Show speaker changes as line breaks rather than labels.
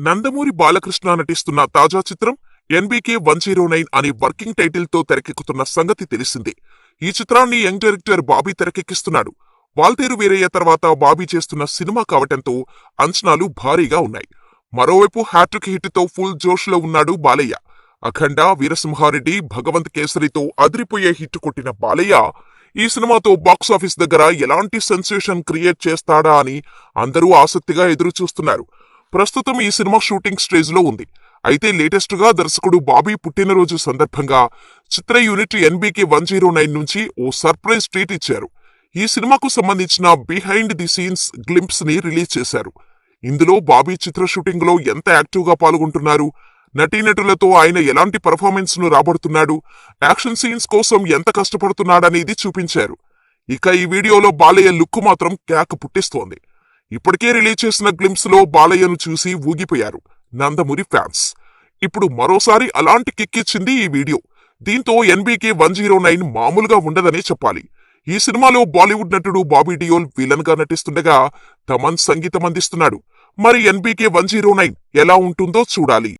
నందమూరి బాలకృష్ణ నటిస్తున్న తాజా చిత్రం ఎన్బీకే 109 అనే వర్కింగ్ టైటిల్ తో తెరకెక్కుతున్న సంగతి తెలిసిందే. ఈ చిత్రాన్ని యంగ్ డైరెక్టర్ బాబీ తెరకెక్కిస్తున్నాడు. వాల్తేరు వీరయ్య తర్వాత బాబీ చేస్తున్న సినిమా కావటంతో అంచనాలు భారీగా ఉన్నాయి. మరోవైపు హ్యాట్రిక్ హిట్ తో ఫుల్ జోష్ లో ఉన్నాడు బాలయ్య. అఖండ, వీరసింహారెడ్డి, భగవంత్ కేసరితో అదిరిపోయే హిట్ కొట్టిన బాలయ్య ఈ సినిమాతో బాక్సాఫీస్ దగ్గర ఎలాంటి సెన్సేషన్ క్రియేట్ చేస్తాడా అని అందరూ ఆసక్తిగా ఎదురుచూస్తున్నారు. ప్రస్తుతం ఈ సినిమా షూటింగ్ స్టేజ్ లో ఉంది. అయితే లేటెస్ట్ గా దర్శకుడు బాబీ పుట్టినరోజు సందర్భంగా చిత్ర యూనిట్ ఎన్బీకే 109 నుంచి ఓ సర్ప్రైజ్ ట్రీట్ ఇచ్చారు. ఈ సినిమాకు సంబంధించిన బిహైండ్ ది సీన్స్ గ్లింప్స్ ని రిలీజ్ చేశారు. ఇందులో బాబీ చిత్ర షూటింగ్ లో ఎంత యాక్టివ్ గా పాల్గొంటున్నారు, నటీనటులతో ఆయన ఎలాంటి పర్ఫార్మెన్స్ ను రాబడుతున్నాడు, యాక్షన్ సీన్స్ కోసం ఎంత కష్టపడుతున్నాడనేది చూపించారు. ఇక ఈ వీడియోలో బాలయ్య లుక్ మాత్రం కేక పుట్టిస్తోంది. ఇప్పటికే రిలీజ్ చేసిన గ్లింప్స్ లో బాలయ్యను చూసి ఊగిపోయారు నందమూరి ఫ్యాన్స్. ఇప్పుడు మరోసారి అలాంటి కిక్కిచ్చింది ఈ వీడియో. దీంతో ఎన్బీకే 109 మామూలుగా ఉండదనే చెప్పాలి. ఈ సినిమాలో బాలీవుడ్ నటుడు బాబీ డియోల్ విలన్ గా నటిస్తుండగా తమన్ సంగీతం అందిస్తున్నాడు. మరి ఎన్బీకే 109 ఎలా ఉంటుందో చూడాలి.